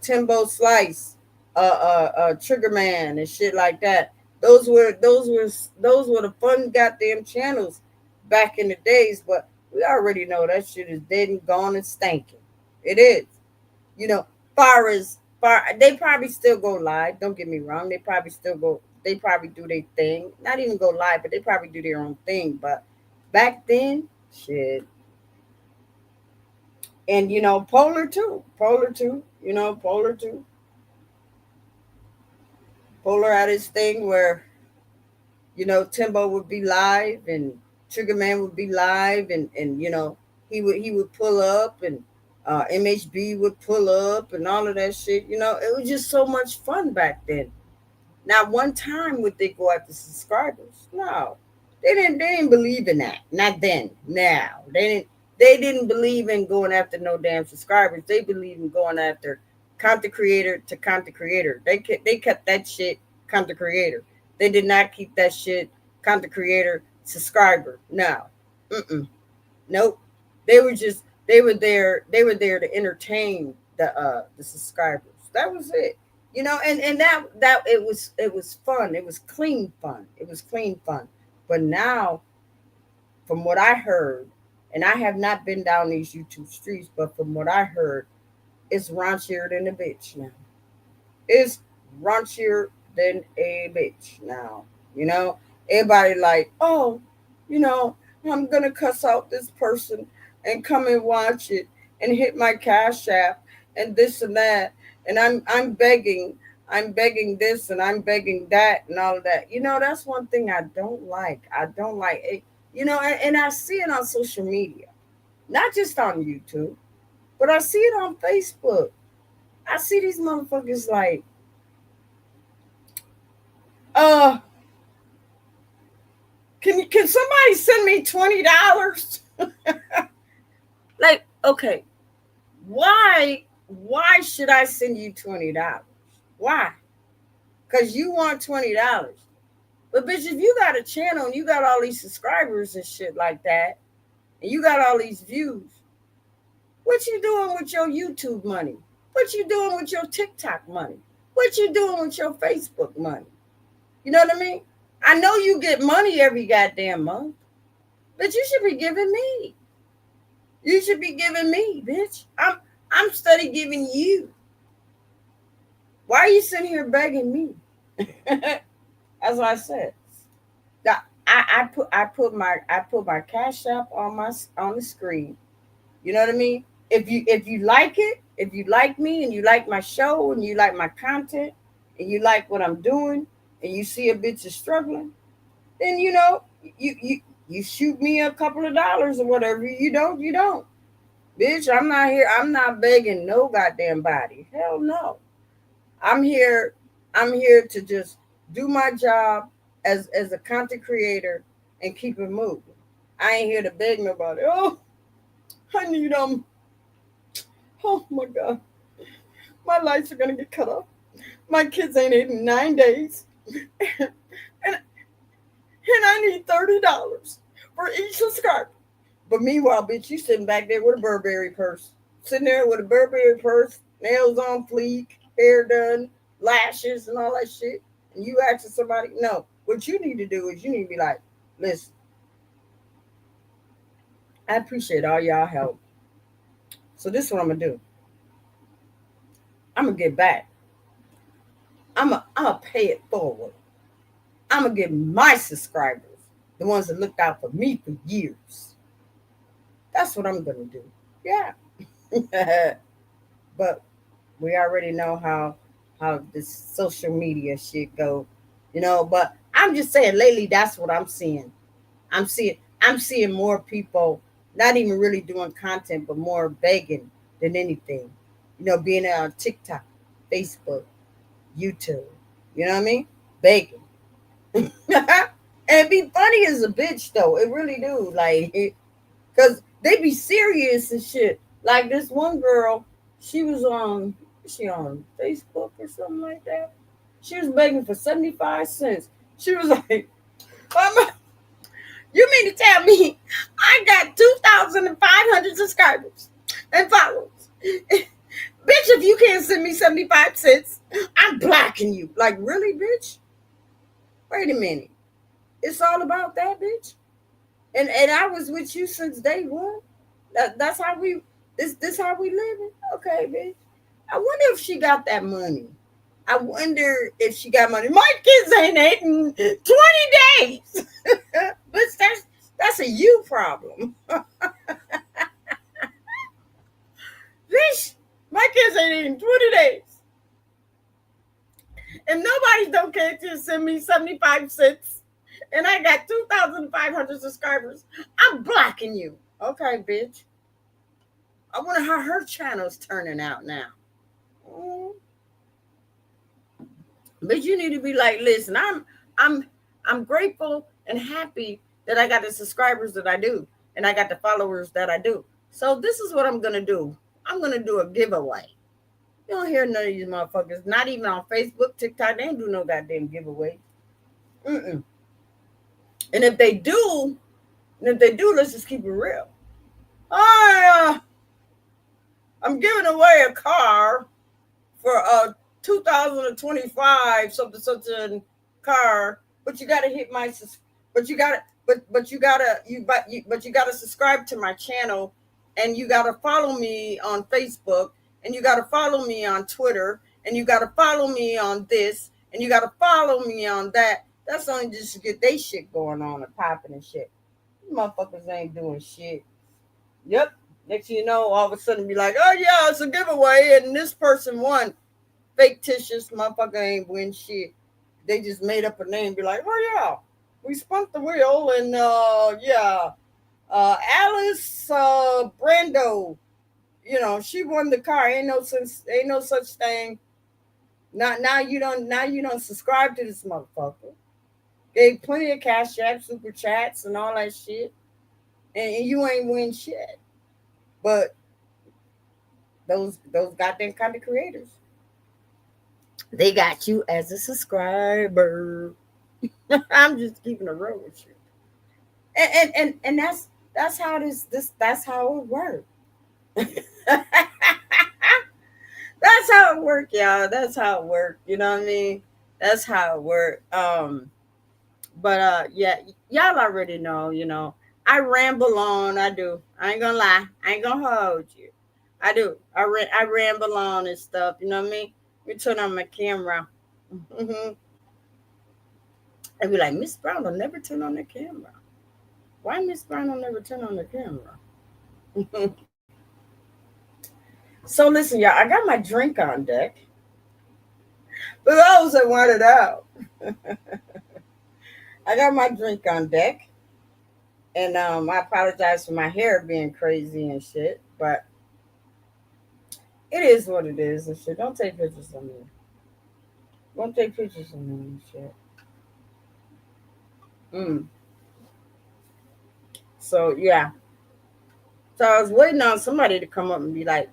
[SPEAKER 2] Timbo Slice, Trigger Man and shit like that. Those were the fun goddamn channels back in the days, but we already know that shit is dead and gone and stinking. It is you know, far they probably still go live. Don't get me wrong. They probably do their thing. Not even go live, but they probably do their own thing. But back then, shit. And Polar too, Polar too. Polar had his thing where, Timbo would be live and Trigger Man would be live and he would pull up and MHB would pull up and all of that shit. It was just so much fun back then. Not one time would they go after subscribers. No, they didn't believe in that. Not then. Now they didn't believe in going after no damn subscribers. They believe in going after content creator to content creator. They kept that shit content creator. They did not keep that shit content creator subscriber. No, nope. They were there to entertain the subscribers. That was it. And that it was fun. It was clean fun. It was clean fun. But now, from what I heard, and I have not been down these YouTube streets, but from what I heard, it's raunchier than a bitch now. It's raunchier than a bitch now. Everybody like, oh, you know, I'm gonna cuss out this person and come and watch it and hit my cash app and this and that. And I'm begging this and I'm begging that and all of that. That's one thing I don't like. I don't like it. And I see it on social media, not just on YouTube, but I see it on Facebook. I see these motherfuckers like, uh, can somebody send me $20? Like, okay, why should I send you $20? Why? Because you want $20. But bitch, if you got a channel and you got all these subscribers and shit like that, and you got all these views, what you doing with your YouTube money? What you doing with your TikTok money? What you doing with your Facebook money? You know what I mean? I know you get money every goddamn month, but you should be giving me. You should be giving me, bitch. I'm steady giving you. Why are you sitting here begging me? That's what I said. I put my cash app on the screen. You know what I mean? If you like it, if you like me and you like my show and you like my content and you like what I'm doing and you see a bitch is struggling, then you shoot me a couple of dollars or whatever. You don't. Bitch, I'm not here. I'm not begging no goddamn body. Hell no. I'm here. I'm here to just do my job as a content creator and keep it moving. I ain't here to beg nobody. Oh, I need Oh my God, my lights are gonna get cut off. My kids ain't eating 9 days, and I need $30 for each subscriber. But meanwhile, bitch, you sitting back there with a Burberry purse, sitting there with a Burberry purse, nails on fleek, hair done, lashes, and all that shit. and you asking somebody, no. What you need to do is you need to be like, listen, I appreciate all y'all help. So this is what I'm gonna do. I'm gonna get back. I'm gonna pay it forward. I'm gonna give my subscribers, the ones that looked out for me for years. That's what I'm gonna do. Yeah. But we already know how this social media shit go, But I'm just saying, lately, that's what I'm seeing. I'm seeing more people not even really doing content, but more begging than anything. Being on TikTok, Facebook, YouTube. You know what I mean? Begging. And be funny as a bitch though. It really do. Like, cause they be serious and shit. Like this one girl, she was on she on Facebook or something like that. She was begging for 75 cents. She was like, "Mama, you mean to tell me I got 2,500 subscribers and followers? Bitch, if you can't send me 75 cents, I'm blocking you." Like, really, bitch? Wait a minute. It's all about that, bitch. And I was with you since day one. That's how we this how we living. Okay, bitch. I wonder if she got that money. I wonder if she got money. My kids ain't eating 20 days. But that's a you problem. Bitch, my kids ain't eating 20 days. And nobody don't care to send me 75 cents. And I got 2,500 subscribers. I'm blocking you. Okay, bitch. I wonder how her channel's turning out now. Mm. But you need to be like, listen, I'm grateful and happy that I got the subscribers that I do, and I got the followers that I do. So this is what I'm gonna do. I'm gonna do a giveaway. You don't hear none of these motherfuckers, not even on Facebook, TikTok. They ain't do no goddamn giveaway. Mm-mm. And if they do, let's just keep it real. I'm giving away a car for a 2025 something car, but you gotta hit my but you gotta but you gotta subscribe to my channel, and you gotta follow me on Facebook, and you gotta follow me on Twitter, and you gotta follow me on this, and you gotta follow me on that. That's only just to get they shit going on and popping and shit. You motherfuckers ain't doing shit. Yep. Next thing you know, all of a sudden be like, oh yeah, it's a giveaway, and this person won. Fictitious motherfucker ain't win shit. They just made up a name, be like, oh yeah, we spun the wheel, and yeah, Alice Brando, she won the car. Ain't no such thing. Not now you don't subscribe to this motherfucker. Gave plenty of cash apps, super chats, and all that shit, and you ain't win shit. But those goddamn kind of creators, they got you as a subscriber. I'm just keeping a real with you. And that's how that's how it works. That's how it work, y'all. That's how it work. You know what I mean? That's how it work. But yeah, y'all already know. I ramble on. I do. I ain't gonna lie. I ain't gonna hold you. I do. I ramble on and stuff. You know what I mean? Let me turn on my camera. Hmm. I'd be like, Miss Brown will never turn on the camera. Why Miss Brown will never turn on the camera? So listen, y'all. I got my drink on deck. For those that want it out, I got my drink on deck. And I apologize for my hair being crazy and shit, but it is what it is and shit. Don't take pictures of me. Don't take pictures of me and shit. Mm. So yeah. So I was waiting on somebody to come up and be like,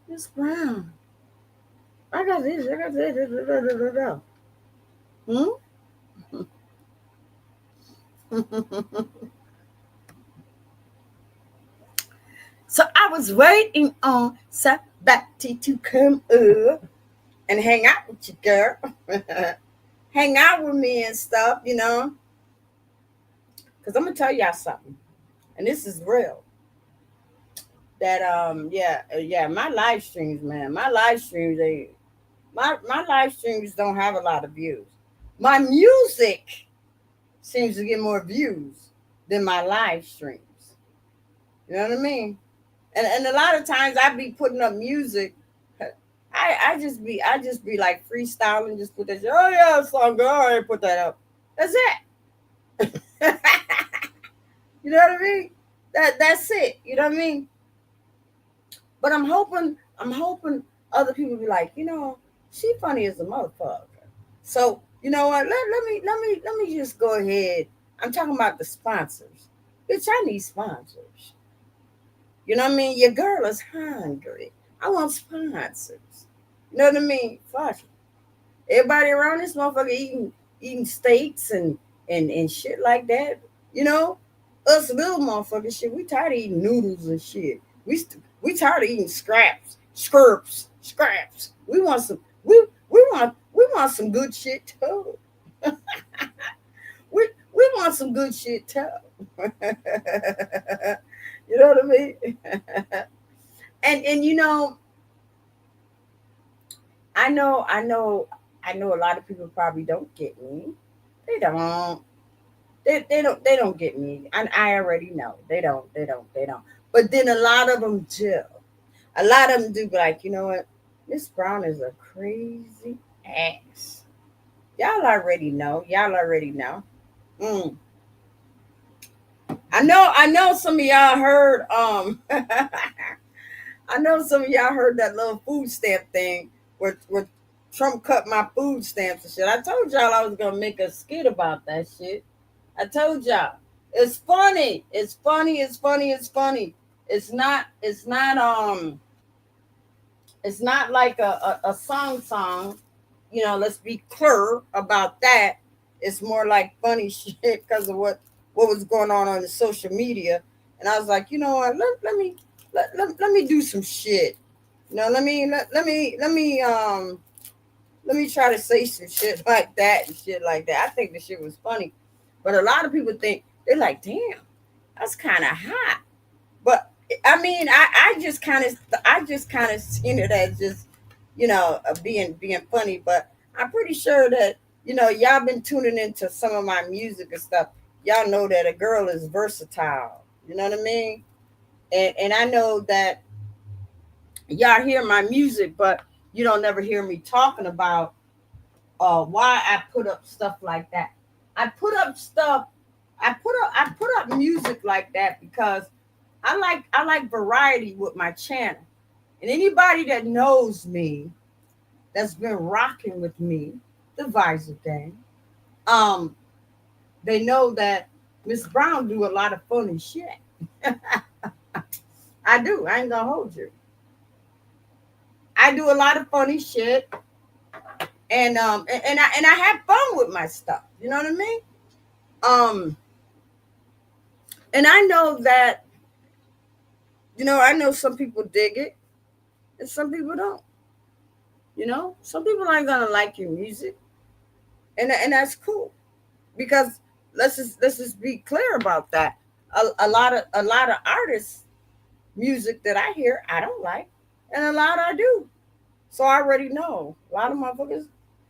[SPEAKER 2] Miss Brown, I got this, I got this, da, da, da, da, da. Hmm? So I was waiting on somebody to come up and hang out with you, girl. hang out with me and stuff, you know. Because I'm gonna tell y'all something, and this is real. That yeah, my live streams, man, my live streams, my live streams don't have a lot of views. My music seems to get more views than my live streams. You know what I mean? And a lot of times I be putting up music. I just be like freestyling, just put that shit, oh yeah, song girl, I put that up. That's it. You know what I mean? That's it. You know what I mean? But I'm hoping other people be like, she funny as a motherfucker. So you know what? Let me just go ahead. I'm talking about the sponsors. Bitch, I need sponsors. You know what I mean? Your girl is hungry. I want sponsors. You know what I mean? Fuck it. Everybody around this motherfucker eating steaks and shit like that. You know, us little motherfuckers shit. We tired of eating noodles and shit. We tired of eating scraps. We want some good shit too. We want some good shit too. You know what I mean? And I know a lot of people probably don't get me. They don't. They don't get me. I already know. They don't. But then a lot of them do. A lot of them do be like, you know what? Miss Brown is a crazy ass. Y'all already know. Y'all already know. Mm. I know some of y'all heard I know some of y'all heard that little food stamp thing where Trump cut my food stamps and shit. I told y'all I was gonna make a skit about that shit. I told y'all. It's funny. It's funny. It's funny. It's funny. It's not like a song. Let's be clear about that. It's more like funny shit because of what was going on the social media. And I was like, you know what, let me do some shit. Let me try to say some shit like that and shit like that. I think the shit was funny. But a lot of people think, they're like, damn, that's kind of hot. But I mean, I just kind of seen it as just being funny. But I'm pretty sure that y'all been tuning into some of my music and stuff. Y'all know that a girl is versatile. You know what I mean? And I know that y'all hear my music, but you don't never hear me talking about why I put up stuff like that. I put up stuff. I put up music like that because I like variety with my channel. And anybody that knows me, that's been rocking with me, the Visor Gang, um, they know that Miss Brown do a lot of funny shit. I do. I ain't gonna hold you. I do a lot of funny shit, and I have fun with my stuff. You know what I mean? Um, and I know that I know some people dig it, and some people don't. Some people aren't gonna like your music, and that's cool because let's just be clear about that. A lot of artists' music that I hear I don't like, and a lot I do. So I already know a lot of motherfuckers,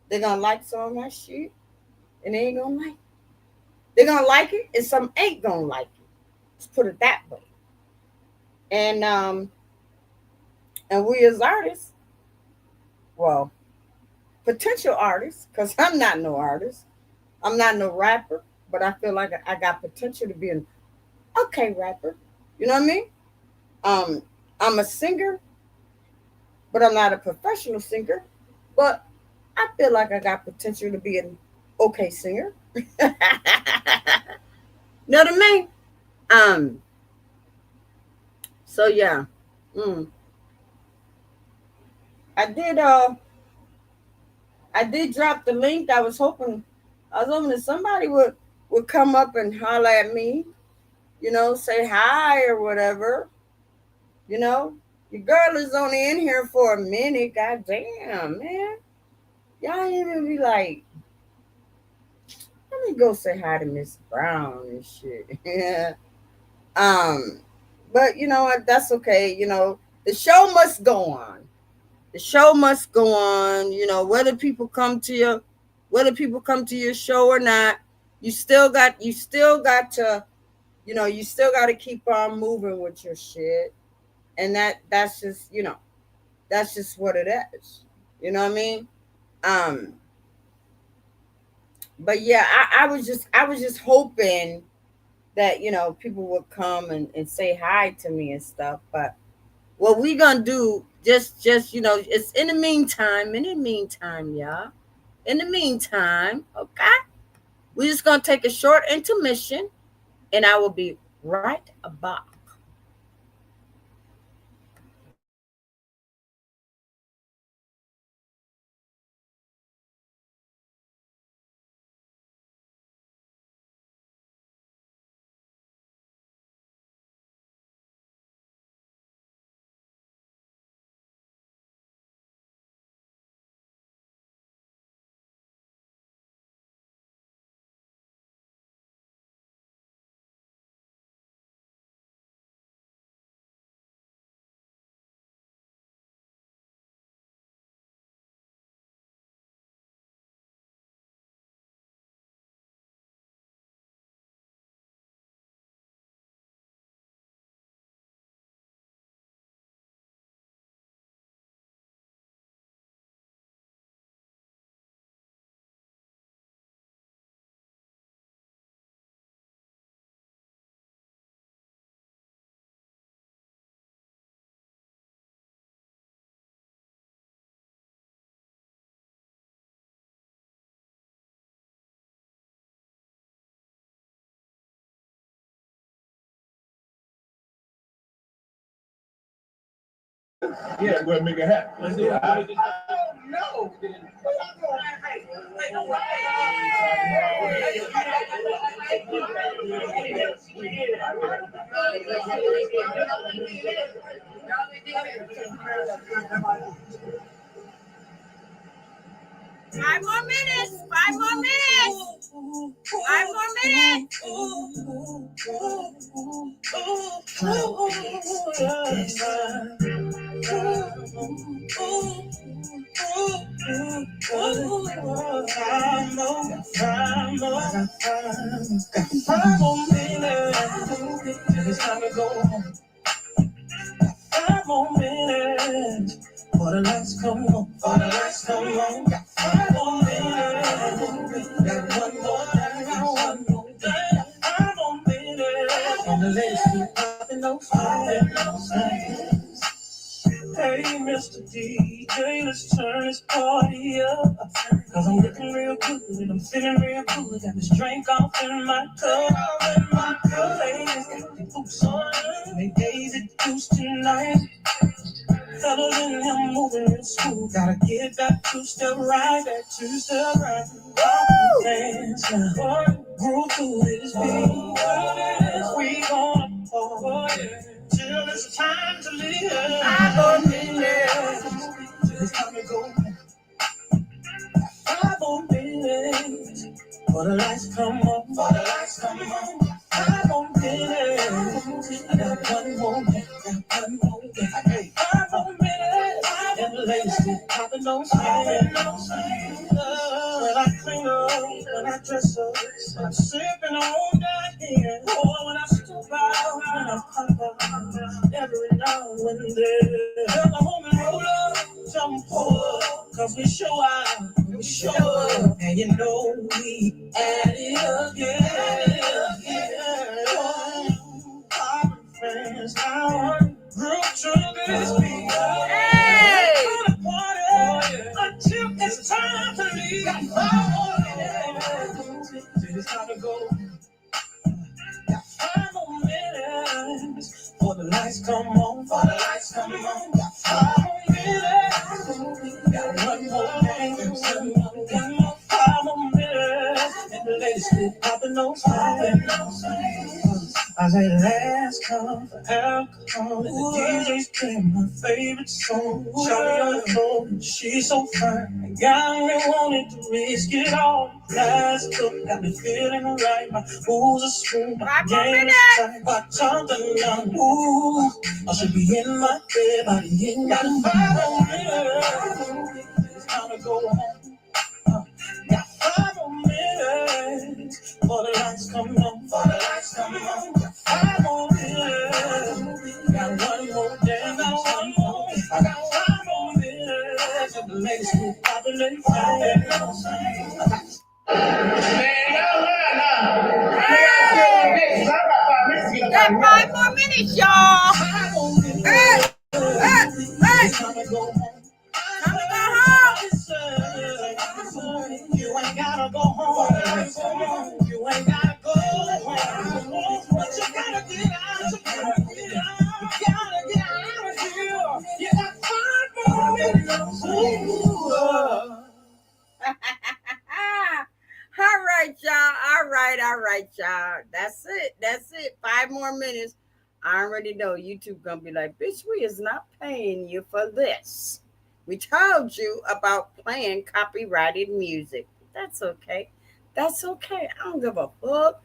[SPEAKER 2] they're gonna like some of my shit, and they ain't gonna like it. They're gonna like it, and some ain't gonna like it. Let's put it that way. And we as artists, well, potential artists, because I'm not no artist. I'm not no rapper, but I feel like I got potential to be an okay rapper. You know what I mean? Um, I'm a singer, but I'm not a professional singer. But I feel like I got potential to be an okay singer. You know what I mean? Um, so yeah. Mm. I did I did drop the link. I was hoping that somebody would come up and holler at me, say hi or whatever. You know, your girl is only in here for a minute. God damn, man. Y'all ain't even be like, Let me go say hi to Miss Brown and shit. Yeah. Um, but you know what? That's okay. The show must go on. The show must go on. Whether people come to your show or not, you still got to keep on moving with your shit, and that's just what it is. You know what I mean? Um, but yeah, I was just hoping that people would come and say hi to me and stuff. But what we gonna do, it's in the meantime, y'all. In the meantime, okay, we're just gonna take a short intermission, and I will be right back.
[SPEAKER 1] Yeah, we're gonna make it happen. Let's do it. Oh no!
[SPEAKER 2] Five more minutes. 5 more minutes. 5 more minutes.
[SPEAKER 1] Five more minutes. It's time to go home. 5 more minutes. For the lights come on. For the lights come on. 5 more minutes. Got one more. Got one more. 5 more minutes. And the ladies keep popping those fire. Hey, Mr. DJ, let's turn this party up. Cause I'm looking real good and I'm feeling real good. Got this drink off in my cup. Ladies got the boots on. They days it juice tonight. Fellas in here moving real smooth. Gotta get that two-step right, that two-step right. Dance now. Groove to this beat. We gonna party till it's time to leave. I go minutes. Till it's time to go. 5 more minutes. For the lights come on. For the lights come on. 5 more minutes. I got one more minute. Got one more minute. Hey, 5 more minutes. And the ladies still popping those hands. When I clean up, when I dress up, I'm sipping on that here. Oh, when I step out, when I pop out, every now and then. Come home and roll up, jump up, cause we show out, we show up, and you know we at it again. Our friends now, group to this beat.
[SPEAKER 2] Hey!
[SPEAKER 1] Until it's time to leave. 5 more minutes. Till it's time to go. 5 more minutes. For the lights come on. For the lights come on. 5 more minutes. Got one more thing. 5 more minutes. And the ladies still popping those fires. I say last call for alcohol, and the DJ's playing my favorite song. Shawty on the floor, she's so fine. I got me wanting to risk it all. Last look, got me feeling right. My moves are smooth, my game is tight. But something young, ooh, I should be in my bed by the end of the night. It's time to go home. Got 5 more minutes for the lights come on. For the lights come on. Got 5 more minutes. Got one more day. Got one more. I got 5 more minutes. And the ladies will populate. Got 5 more minutes, y'all. Hey, hey, hey. Time to go home. Time to go home. You ain't gotta go home. You ain't gotta go home. But you gotta get out. You gotta get out. You gotta get out of here. You got 5 more minutes. All right, y'all. All right, y'all. That's it. 5 more minutes. I already know YouTube gonna be like, bitch, we is not paying you for this. We told you about playing copyrighted music. That's okay. That's okay. I don't give a fuck.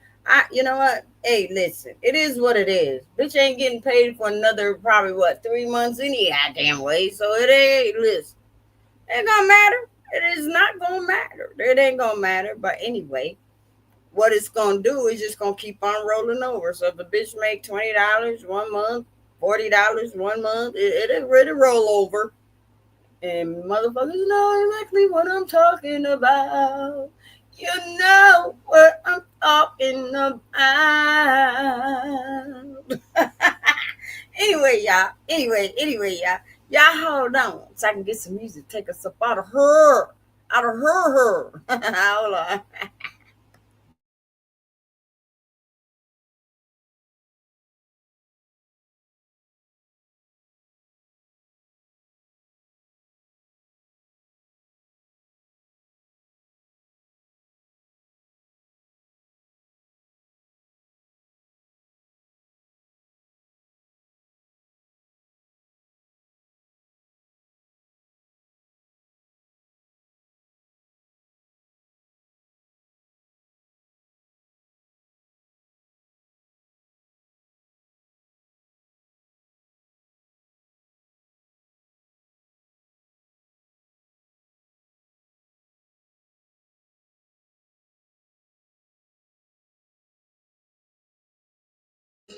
[SPEAKER 1] You know what? Hey, listen. It is what it is. Bitch ain't getting paid for another probably 3 months any goddamn way. So it ain't. Listen. It ain't gonna matter. It is not gonna matter. It ain't gonna matter. But anyway, what it's gonna do is just gonna keep on rolling over. So if the bitch make $20 one month, $40 one month, it'll really roll over. And motherfuckers know exactly what I'm talking about. You know what I'm talking about. Anyway, y'all. Y'all hold on so I can get some music. Take us up out of her. Hold on.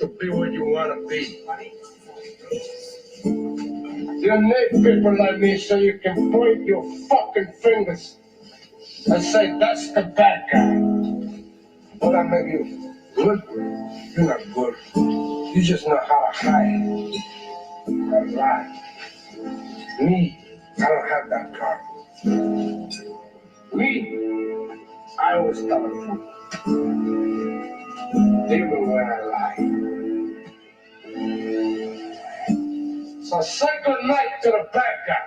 [SPEAKER 3] To be where you want to be. You need people like me so you can point your fucking fingers and say, that's the bad guy. What I make you good? You're not good. You just know how to hide and lie. Me, I don't have that card. Me, I always tell the truth, even when I lie. So say good night to the bad guy.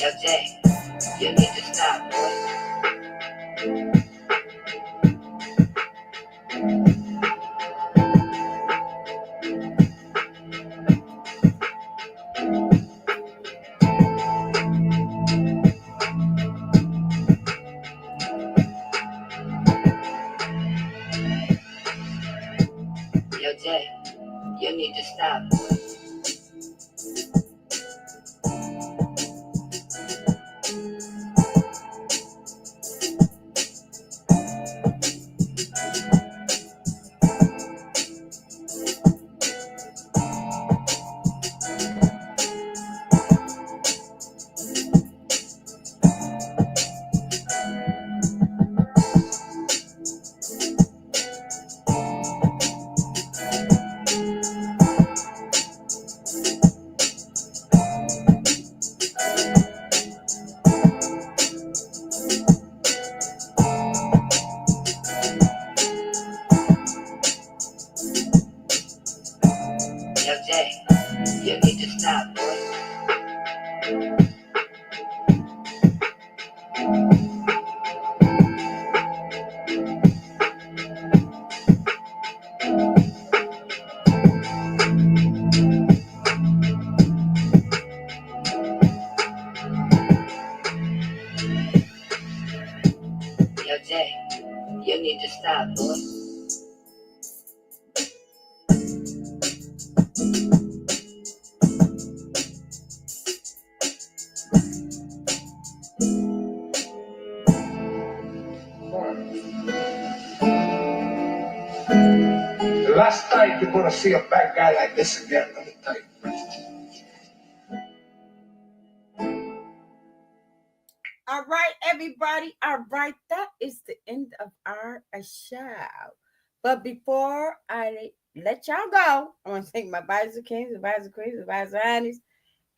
[SPEAKER 1] Yo, Jay, you need to stop, boy. Yo, Jay, you need to stop, boy. stop, boy. Yo, Jay, you need to stop, boy.
[SPEAKER 3] The last time you're gonna see a bad guy like this again, let me tell you.
[SPEAKER 2] All right, everybody. All right, that is the end of our show. But before I let y'all go, I want to thank my advisor kings, advisor queens, advisor honeys,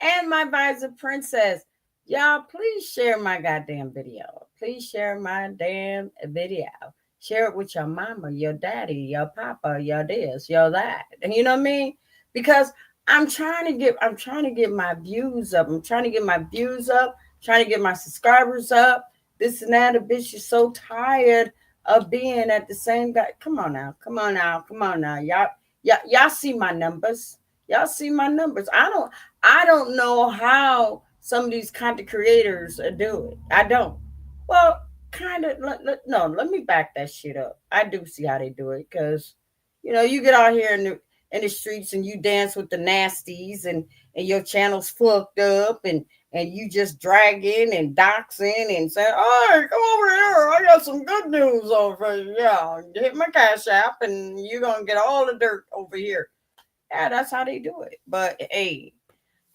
[SPEAKER 2] and my advisor princess. Y'all, please share my goddamn video. Please share my damn video. Share it with your mama, your daddy, your papa, your this, your that. And you know what I mean? Because I'm trying to get my views up. I'm trying to get my views up, trying to get my subscribers up. This and that. A bitch is so tired of being at the same guy. Come on now. Come on now. Come on now. Y'all see my numbers. Y'all see my numbers. I don't know how some of these content creators do it. I don't. Well, kind of. No, let me back that shit up. I do see how they do it because, you get out here in the streets and you dance with the nasties and your channel's fucked up and you just drag in and dox in and say, "All right, come over here. I got some good news over here. Yeah, hit my cash app and you're gonna get all the dirt over here." Yeah, that's how they do it. But hey,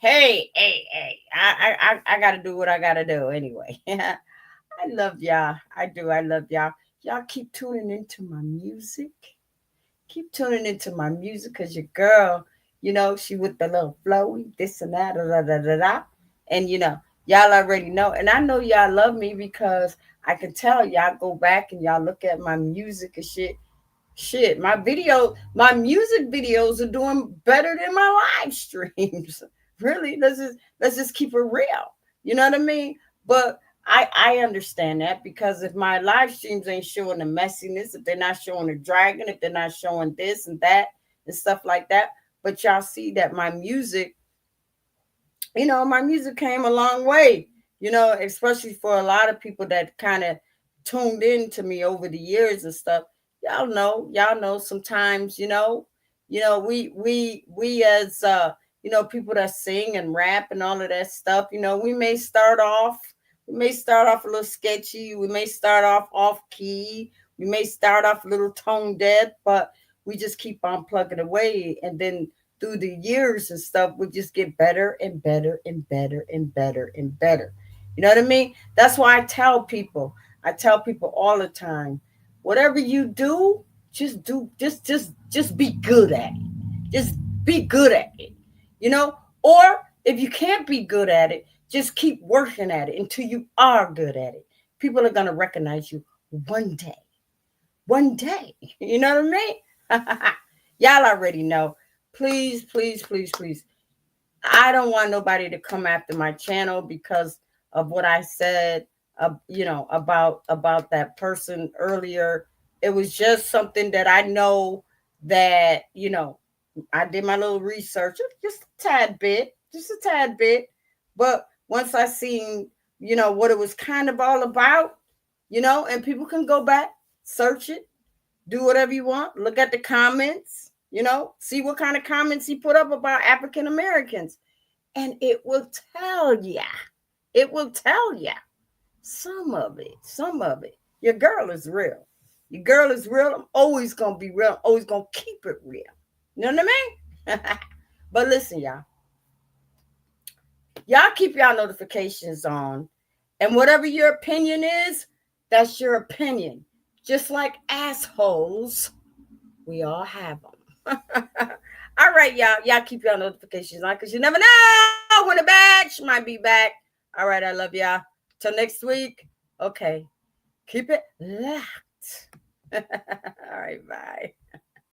[SPEAKER 2] I gotta do what I gotta do anyway. I love y'all. I do. I love y'all. Y'all keep tuning into my music. Keep tuning into my music because your girl, she with the little flowy, this and that, da, da, da, da, da. And y'all already know. And I know y'all love me because I can tell y'all go back and y'all look at my music and shit. Shit, my music videos are doing better than my live streams. Really, let's just keep it real. You know what I mean? But I understand that because if my live streams ain't showing the messiness, if they're not showing the dragon, if they're not showing this and that and stuff like that, but y'all see that my music came a long way, especially for a lot of people that kind of tuned in to me over the years and stuff. Y'all know sometimes, we as people that sing and rap and all of that stuff, we may start off a little sketchy, we may start off key, we may start off a little tone deaf, but we just keep on plugging away, and then through the years and stuff, we just get better and better and better and better and better. You know what I mean? That's why I tell people all the time, whatever you do, just be good at it. Just be good at it. You know? Or if you can't be good at it, just keep working at it until you are good at it. People are gonna recognize you one day. One day. You know what I mean? Y'all already know. Please, please, please, please. I don't want nobody to come after my channel because of what I said, about that person earlier. It was just something that I know that, I did my little research, just a tad bit. But once I seen, what it was kind of all about, and people can go back, search it, do whatever you want, look at the comments, see what kind of comments he put up about African Americans. And it will tell ya. It will tell ya. Some of it. Your girl is real. Your girl is real. I'm always gonna be real. I'm always gonna keep it real. You know what I mean? But listen, y'all. Y'all keep y'all notifications on. And whatever your opinion is, that's your opinion. Just like assholes, we all have them. All right, y'all. Y'all keep y'all notifications on because you never know when the batch might be back. All right, I love y'all. Till next week. Okay. Keep it locked. All right, bye.